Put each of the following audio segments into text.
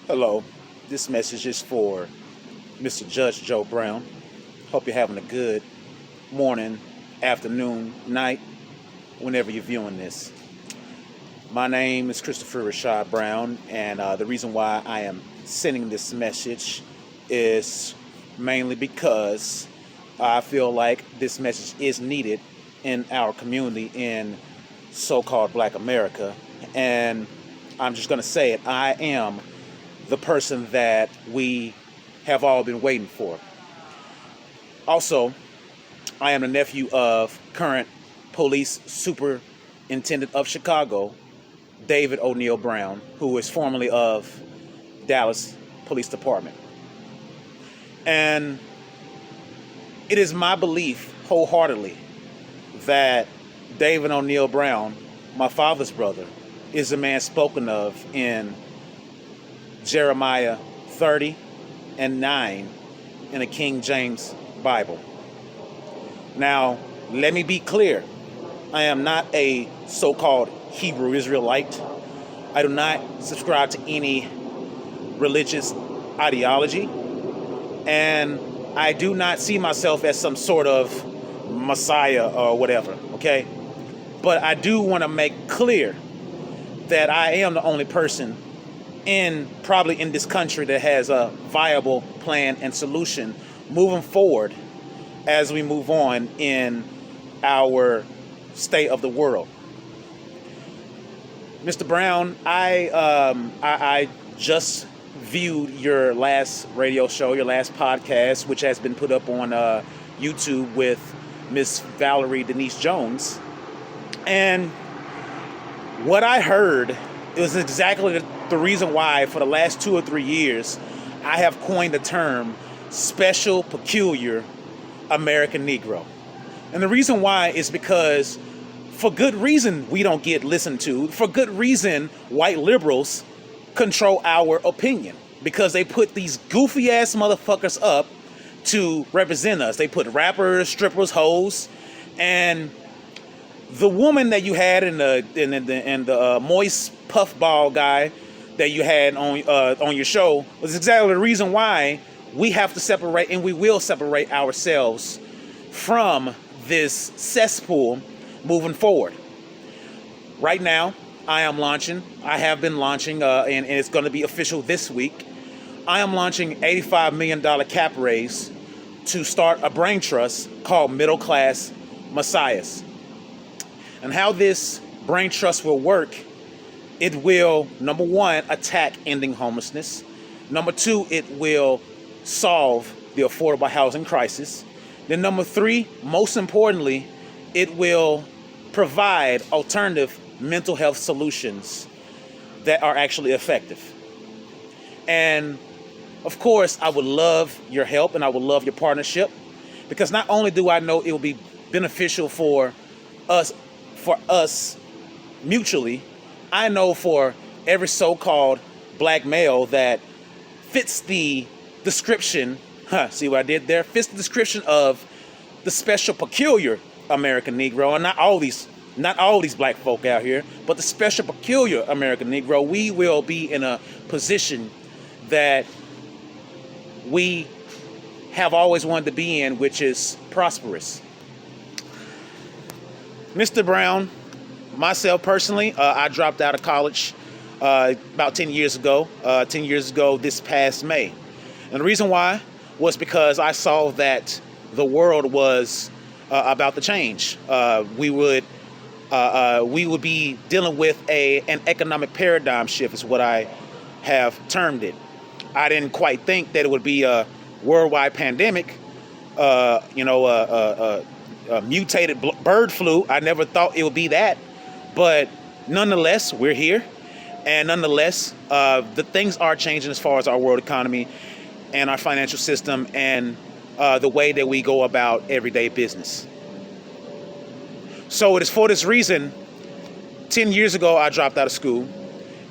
Hello, this message is for Mr. Judge Joe Brown. Hope you're having a good morning, afternoon, night, whenever you're viewing this. My name is Christopher Rashad Brown, and the reason why I am sending this message is mainly because I feel like this message is needed in our community in so called Black America. And I'm just going to say it I am the person that we have all been waiting for. Also, I am the nephew of current police superintendent of Chicago, David O'Neal Brown, who is formerly of Dallas Police Department. And it is my belief wholeheartedly that David O'Neal Brown, my father's brother, is the man spoken of in Jeremiah 30 and 9 in the King James Bible. Now, let me be clear. I am not a so-called Hebrew Israelite. I do not subscribe to any religious ideology. And I do not see myself as some sort of Messiah or whatever, okay? But I do want to make clear that I am the only person probably in this country that has a viable plan and solution moving forward as we move on in our state of the world. Mr. Brown, I just viewed your last radio show, your last podcast, which has been put up on YouTube with Miss Valerie Denise Jones. And what I heard is exactly the reason why for the last 2 or 3 years I have coined the term special peculiar American Negro. And the reason why is because for good reason we don't get listened to. For good reason white liberals control our opinion because they put these goofy ass motherfuckers up to represent us. They put rappers, strippers, hoes, and the woman that you had in the moist puffball guy that you had on your show was exactly the reason why we have to separate, and we will separate ourselves from this cesspool moving forward. Right now, I have been launching, and it's going to be official this week. I am launching $85 million cap raise to start a brain trust called Middle Class Messiahs. And how this brain trust will work, it will, number one, attack ending homelessness. Number two, it will solve the affordable housing crisis. Then number three, most importantly, it will provide alternative mental health solutions that are actually effective. And of course, I would love your help and I would love your partnership, because not only do I know it will be beneficial for us mutually, I know for every so-called black male that fits the description, see what I did there? Fits the description of the special peculiar American Negro, and not all these black folk out here, but the special peculiar American Negro. We will be in a position that we have always wanted to be in, which is prosperous. Mr. Brown, myself personally, I dropped out of college about 10 years ago. 10 years ago this past May. And the reason why was because I saw that the world was about to change. We would be dealing with an economic paradigm shift is what I have termed it. I didn't quite think that it would be a worldwide pandemic, a mutated bird flu. I never thought it would be that. But nonetheless, we're here. And nonetheless, the things are changing as far as our world economy and our financial system and the way that we go about everyday business. So it is for this reason, 10 years ago, I dropped out of school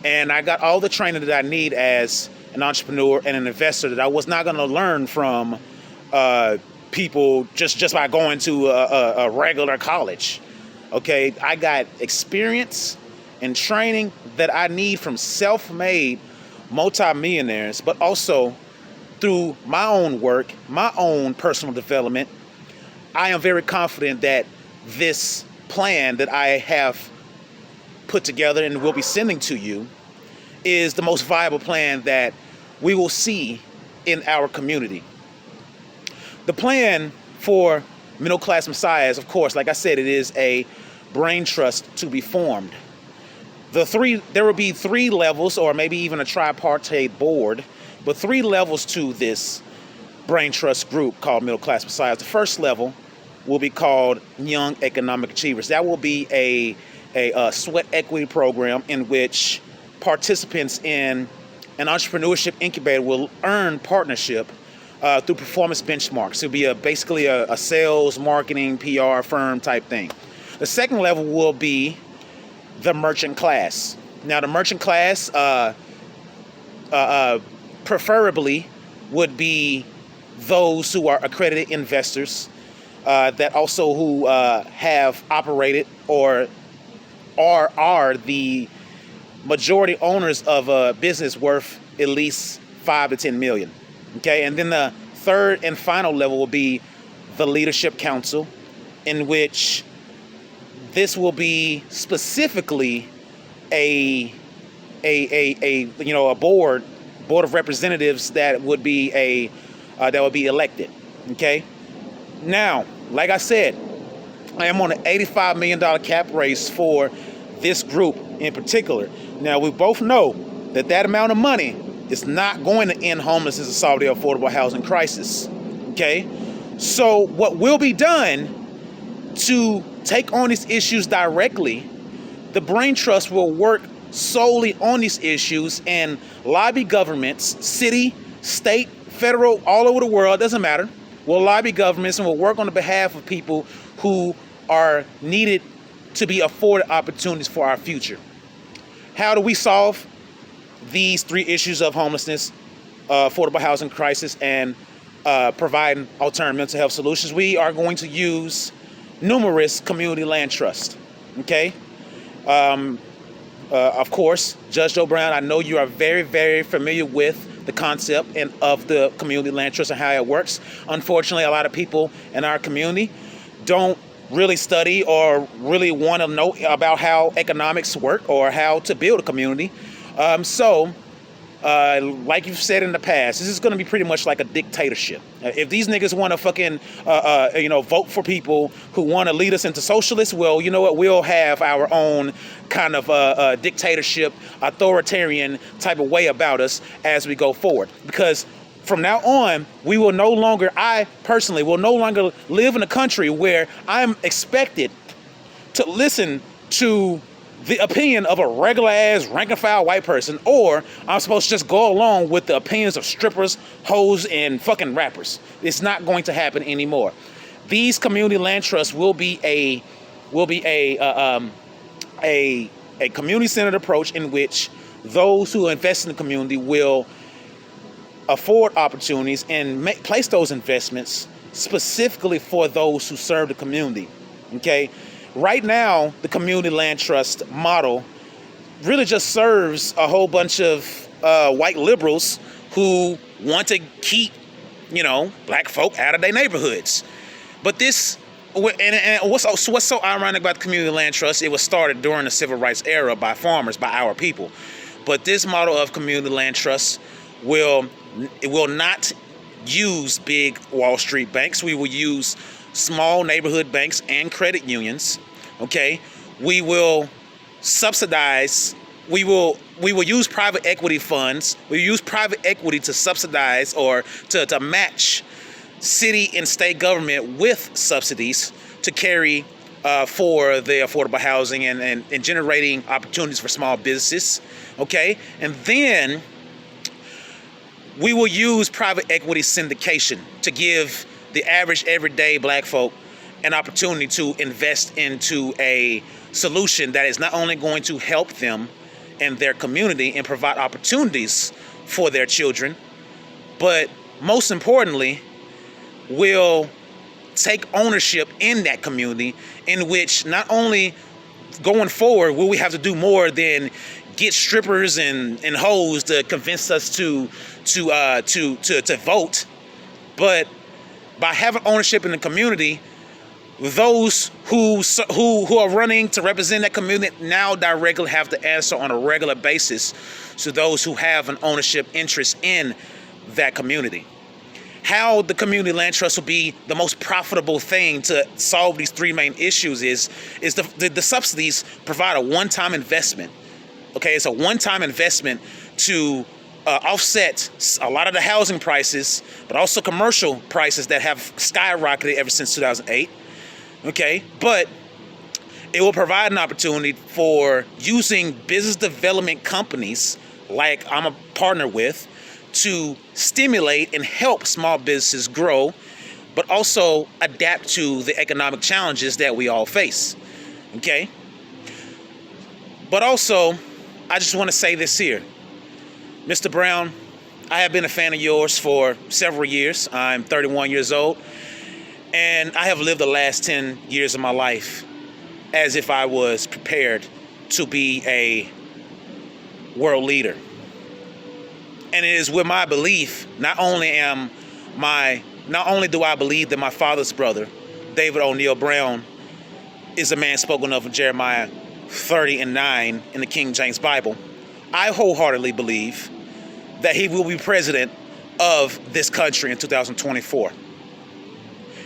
and I got all the training that I need as an entrepreneur and an investor that I was not going to learn from people just by going to a regular college. Okay, I got experience and training that I need from self-made multimillionaires, but also through my own work, my own personal development, I am very confident that this plan that I have put together and will be sending to you is the most viable plan that we will see in our community. The plan for middle class messiahs, of course, like I said, it is a brain trust to be formed. There will be 3 levels, or maybe even a tripartite board, but 3 levels to this brain trust group called middle class messiahs. The first level will be called Young Economic Achievers. That will be a sweat equity program in which participants in an entrepreneurship incubator will earn partnership through performance benchmarks. It'll be basically a sales, marketing, PR firm type thing. The second level will be the merchant class. Now, the merchant class preferably would be those who are accredited investors that also who have operated or are the majority owners of a business worth at least 5 to 10 million. Okay, and then the third and final level will be the leadership council, in which this will be specifically a board of representatives that would be elected. Okay, now, like I said, I am on an $85 million cap raise for this group in particular. Now, we both know that amount of money is not going to end homelessness and solve the affordable housing crisis. Okay? So what will be done to take on these issues directly, the Brain Trust will work solely on these issues and lobby governments, city, state, federal, all over the world, doesn't matter. We'll lobby governments and we'll work on the behalf of people who are needed to be afforded opportunities for our future. How do we solve these 3 issues of homelessness, affordable housing crisis, and providing alternative mental health solutions? We are going to use numerous community land trusts. Okay? Of course, Judge Joe Brown, I know you are very, very familiar with the concept and of the community land trust and how it works. Unfortunately, a lot of people in our community don't really study or really want to know about how economics work or how to build a community. Like you've said in the past, this is going to be pretty much like a dictatorship. If these niggas want to fucking, vote for people who want to lead us into socialists, well, you know what? We'll have our own kind of dictatorship, authoritarian type of way about us as we go forward. Because from now on, I personally will no longer live in a country where I'm expected to listen to the opinion of a regular ass rank and file white person, or I'm supposed to just go along with the opinions of strippers, hoes, and fucking rappers. It's not going to happen anymore. These community land trusts will be a community-centered approach in which those who invest in the community will afford opportunities and place those investments specifically for those who serve the community. Okay. Right now, the community land trust model really just serves a whole bunch of white liberals who want to keep, black folk out of their neighborhoods. But this, and what's so ironic about the community land trust, it was started during the civil rights era by farmers, by our people. But this model of community land trust will not use big Wall Street banks. We will use small neighborhood banks and credit unions. Okay, we will subsidize. We will use private equity funds. We use private equity to subsidize or to match city and state government with subsidies to carry for the affordable housing and generating opportunities for small businesses. Okay, and then we will use private equity syndication to give the average everyday black folk an opportunity to invest into a solution that is not only going to help them and their community and provide opportunities for their children, but most importantly, will take ownership in that community, in which not only going forward will we have to do more than get strippers and hoes to convince us to vote, but by having ownership in the community, those who are running to represent that community now directly have to answer on a regular basis to those who have an ownership interest in that community. How the community land trust will be the most profitable thing to solve these three main issues is the subsidies provide a one-time investment. Okay, it's a one-time investment to offset a lot of the housing prices, but also commercial prices that have skyrocketed ever since 2008. Okay, but it will provide an opportunity for using business development companies like I'm a partner with to stimulate and help small businesses grow, but also adapt to the economic challenges that we all face. Okay, but also I just want to say this here. Mr. Brown, I have been a fan of yours for several years. I'm 31 years old, and I have lived the last 10 years of my life as if I was prepared to be a world leader. And it is with my belief, not only do I believe that my father's brother, David O'Neal Brown, is a man spoken of in Jeremiah 30:9 in the King James Bible, I wholeheartedly believe that he will be president of this country in 2024.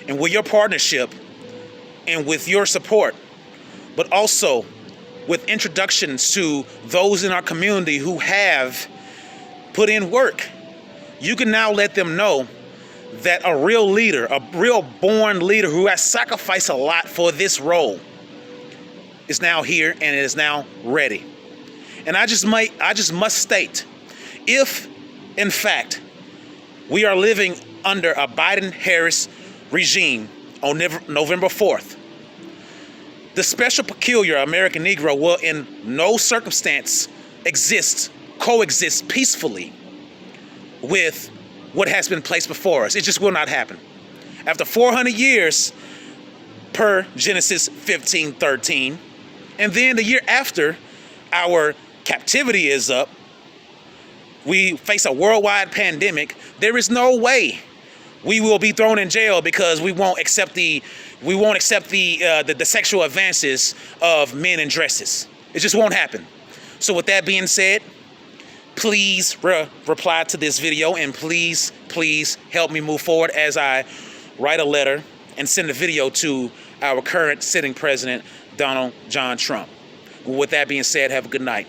And with your partnership and with your support, but also with introductions to those in our community who have put in work, you can now let them know that a real leader, a real born leader who has sacrificed a lot for this role is now here and is now ready. And I just must state, if in fact we are living under a Biden-Harris regime on November 4th, the special peculiar American Negro will in no circumstance coexist peacefully with what has been placed before us. It just will not happen. After 400 years, per Genesis 15:13, and then the year after our captivity is up, we face a worldwide pandemic. There is no way we will be thrown in jail because we won't accept the sexual advances of men in dresses. It just won't happen. So with that being said, please reply to this video, and please help me move forward as I write a letter and send a video to our current sitting president, Donald John Trump. With that being said, have a good night.